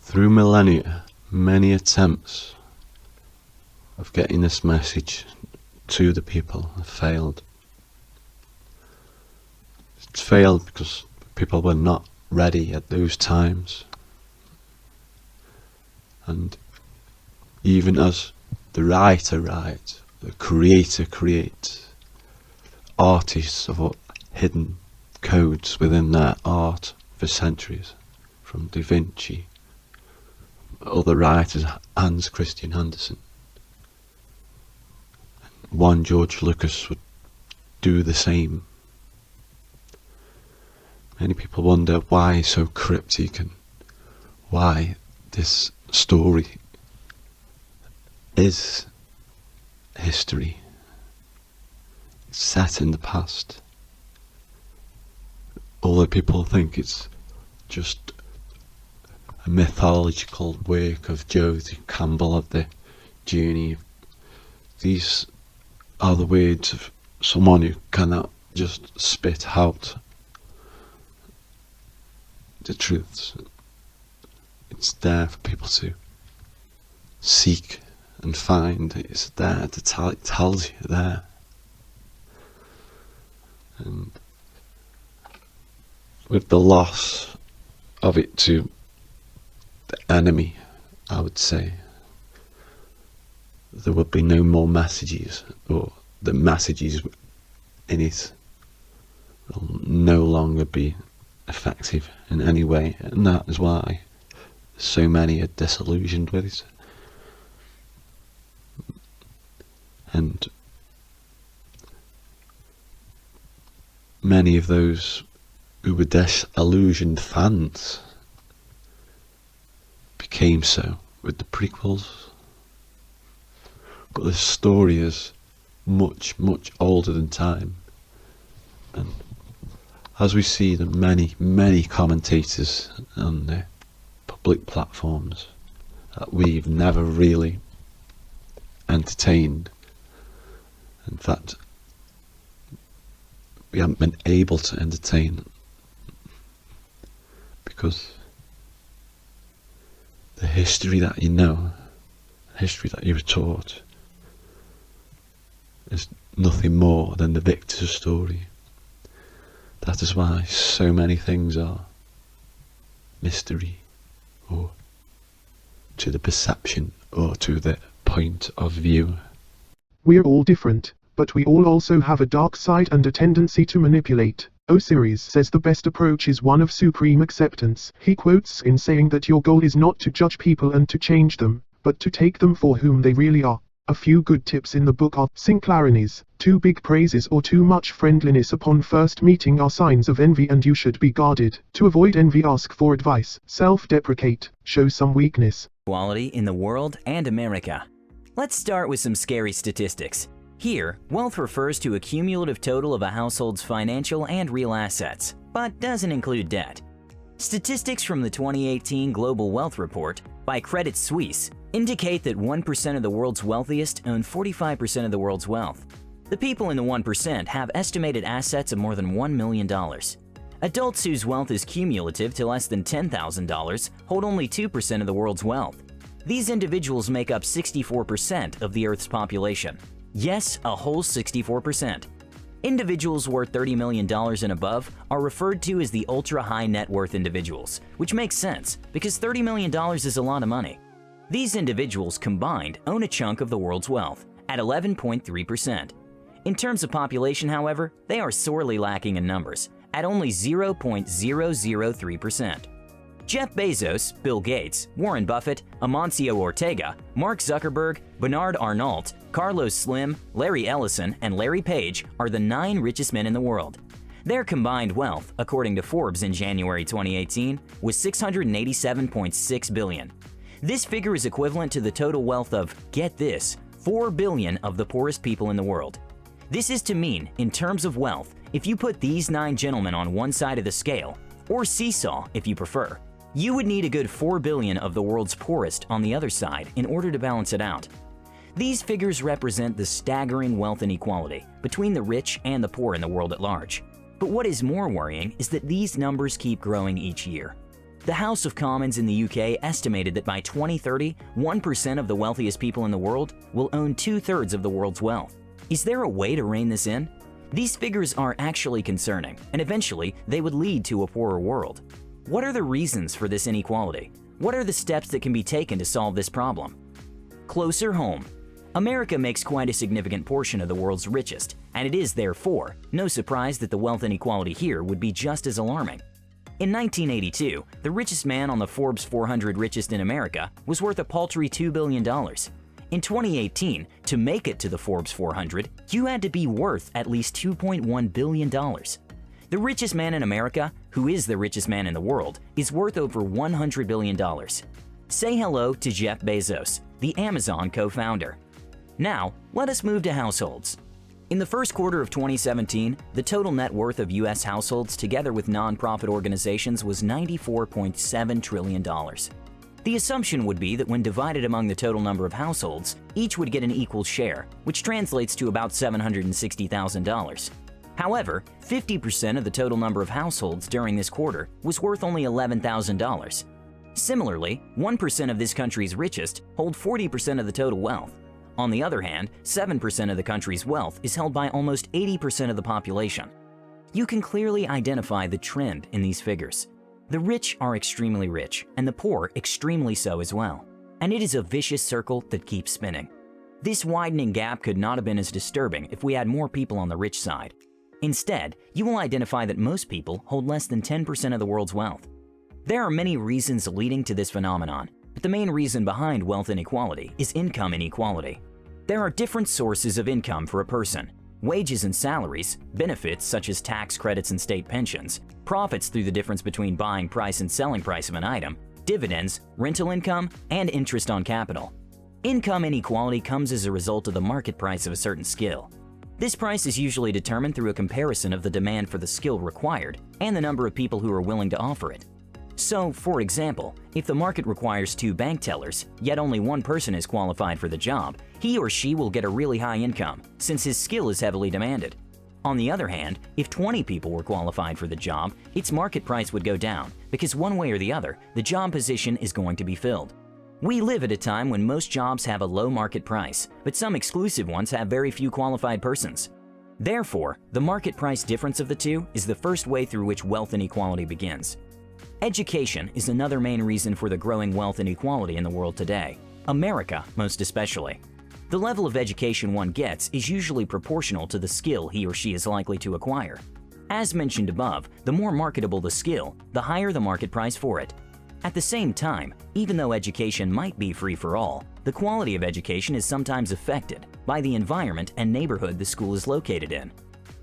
Through millennia, many attempts of getting this message to the people have failed. It's failed because people were not ready at those times. And even as the writer writes, the creator creates, artists have hidden codes within their art for centuries, from Da Vinci, other writers, Hans Christian Andersen. One George Lucas would do the same. Many people wonder why it's so cryptic and why this story is history. It's set in the past. Although people think it's just a mythological work of Joseph Campbell of the journey, these are the words of someone who cannot just spit out the truths. It's there for people to seek and find. It's there to tell. It tells you there. And with the loss of it to the enemy, I would say there will be no more messages, or the messages in it will no longer be effective in any way, and that is why so many are disillusioned with it. And many of those who were disillusioned fans became so with the prequels. But this story is much older than time, and as we see the many commentators on the public platforms that we've never really entertained, in fact we haven't been able to entertain, because the history that you know, the history that you were taught, is nothing more than the victor's story. That is why so many things are mystery, or to the perception, or to the point of view. We're all different, but we all also have a dark side and a tendency to manipulate. Osiris says the best approach is one of supreme acceptance. He quotes in saying that your goal is not to judge people and to change them, but to take them for whom they really are. A few good tips in the book are: synclaronies, too big praises or too much friendliness upon first meeting are signs of envy and you should be guarded. To avoid envy, ask for advice. Self-deprecate, show some weakness. Equality in the world and America. Let's start with some scary statistics. Here, wealth refers to a cumulative total of a household's financial and real assets, but doesn't include debt. Statistics from the 2018 Global Wealth Report by Credit Suisse indicate that 1% of the world's wealthiest own 45% of the world's wealth. The people in the 1% have estimated assets of more than $1 million. Adults whose wealth is cumulative to less than $10,000 hold only 2% of the world's wealth. These individuals make up 64% of the Earth's population. Yes, a whole 64%. Individuals worth $30 million and above are referred to as the ultra-high net worth individuals, which makes sense because $30 million is a lot of money. These individuals combined own a chunk of the world's wealth at 11.3%. In terms of population, however, they are sorely lacking in numbers at only 0.003%. Jeff Bezos, Bill Gates, Warren Buffett, Amancio Ortega, Mark Zuckerberg, Bernard Arnault, Carlos Slim, Larry Ellison, and Larry Page are the 9 richest men in the world. Their combined wealth, according to Forbes in January 2018, was $687.6 billion. This figure is equivalent to the total wealth of, get this, 4 billion of the poorest people in the world. This is to mean, in terms of wealth, if you put these 9 gentlemen on one side of the scale, or seesaw if you prefer, you would need a good 4 billion of the world's poorest on the other side in order to balance it out. These figures represent the staggering wealth inequality between the rich and the poor in the world at large. But what is more worrying is that these numbers keep growing each year. The House of Commons in the UK estimated that by 2030, 1% of the wealthiest people in the world will own 2/3 of the world's wealth. Is there a way to rein this in? These figures are actually concerning, and eventually they would lead to a poorer world. What are the reasons for this inequality? What are the steps that can be taken to solve this problem? Closer home. America makes quite a significant portion of the world's richest, and it is therefore no surprise that the wealth inequality here would be just as alarming. In 1982, the richest man on the Forbes 400 richest in America was worth a paltry $2 billion. In 2018, to make it to the Forbes 400, you had to be worth at least $2.1 billion. The richest man in America, who is the richest man in the world, is worth over $100 billion. Say hello to Jeff Bezos, the Amazon co-founder. Now, let us move to households. In the first quarter of 2017, the total net worth of U.S. households together with nonprofit organizations was $94.7 trillion. The assumption would be that when divided among the total number of households, each would get an equal share, which translates to about $760,000. However, 50% of the total number of households during this quarter was worth only $11,000. Similarly, 1% of this country's richest hold 40% of the total wealth. On the other hand, 7% of the country's wealth is held by almost 80% of the population. You can clearly identify the trend in these figures. The rich are extremely rich, and the poor extremely so as well. And it is a vicious circle that keeps spinning. This widening gap could not have been as disturbing if we had more people on the rich side. Instead, you will identify that most people hold less than 10% of the world's wealth. There are many reasons leading to this phenomenon, but the main reason behind wealth inequality is income inequality. There are different sources of income for a person: wages and salaries, benefits such as tax credits and state pensions, profits through the difference between buying price and selling price of an item, dividends, rental income, and interest on capital. Income inequality comes as a result of the market price of a certain skill. This price is usually determined through a comparison of the demand for the skill required and the number of people who are willing to offer it. So, for example, if the market requires 2 bank tellers, yet only one person is qualified for the job, he or she will get a really high income, since his skill is heavily demanded. On the other hand, if 20 people were qualified for the job, its market price would go down, because one way or the other, the job position is going to be filled. We live at a time when most jobs have a low market price, but some exclusive ones have very few qualified persons. Therefore, the market price difference of the two is the first way through which wealth inequality begins. Education is another main reason for the growing wealth inequality in the world today, America most especially. The level of education one gets is usually proportional to the skill he or she is likely to acquire. As mentioned above, the more marketable the skill, the higher the market price for it. At the same time, even though education might be free for all, the quality of education is sometimes affected by the environment and neighborhood the school is located in.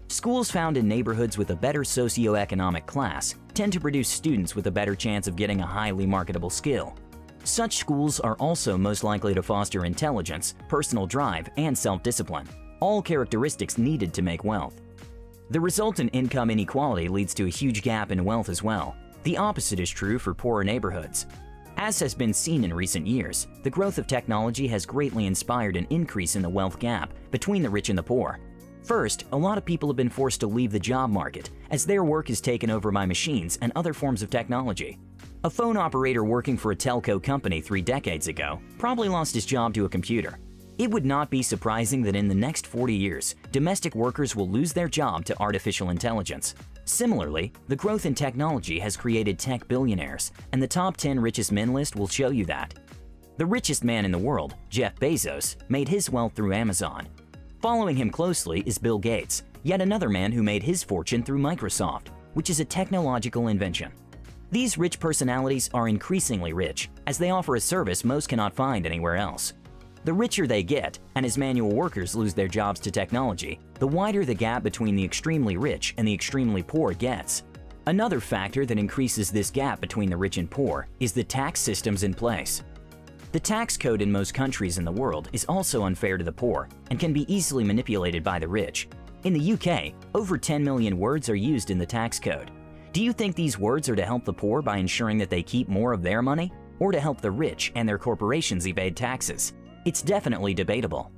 Schools found in neighborhoods with a better socioeconomic class tend to produce students with a better chance of getting a highly marketable skill. Such schools are also most likely to foster intelligence, personal drive, and self-discipline, all characteristics needed to make wealth. The resultant income inequality leads to a huge gap in wealth as well. The opposite is true for poorer neighborhoods. As has been seen in recent years, the growth of technology has greatly inspired an increase in the wealth gap between the rich and the poor. First, a lot of people have been forced to leave the job market as their work is taken over by machines and other forms of technology. A phone operator working for a telco company 3 decades ago probably lost his job to a computer. It would not be surprising that in the next 40 years, domestic workers will lose their job to artificial intelligence. Similarly, the growth in technology has created tech billionaires, and the top 10 richest men list will show you that. The richest man in the world, Jeff Bezos, made his wealth through Amazon. Following him closely is Bill Gates, yet another man who made his fortune through Microsoft, which is a technological invention. These rich personalities are increasingly rich, as they offer a service most cannot find anywhere else. The richer they get, and as manual workers lose their jobs to technology, the wider the gap between the extremely rich and the extremely poor gets. Another factor that increases this gap between the rich and poor is the tax systems in place. The tax code in most countries in the world is also unfair to the poor and can be easily manipulated by the rich. In the UK, over 10 million words are used in the tax code. Do you think these words are to help the poor by ensuring that they keep more of their money, or to help the rich and their corporations evade taxes? It's definitely debatable.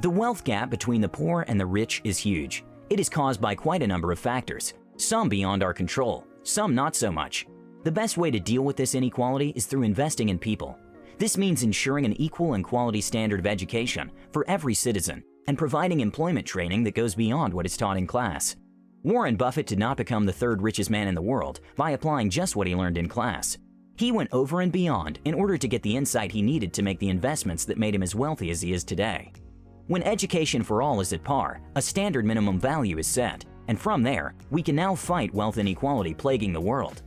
The wealth gap between the poor and the rich is huge. It is caused by quite a number of factors, some beyond our control, some not so much. The best way to deal with this inequality is through investing in people. This means ensuring an equal and quality standard of education for every citizen and providing employment training that goes beyond what is taught in class. Warren Buffett did not become the third richest man in the world by applying just what he learned in class. He went over and beyond in order to get the insight he needed to make the investments that made him as wealthy as he is today. When education for all is at par, a standard minimum value is set, and from there, we can now fight wealth inequality plaguing the world.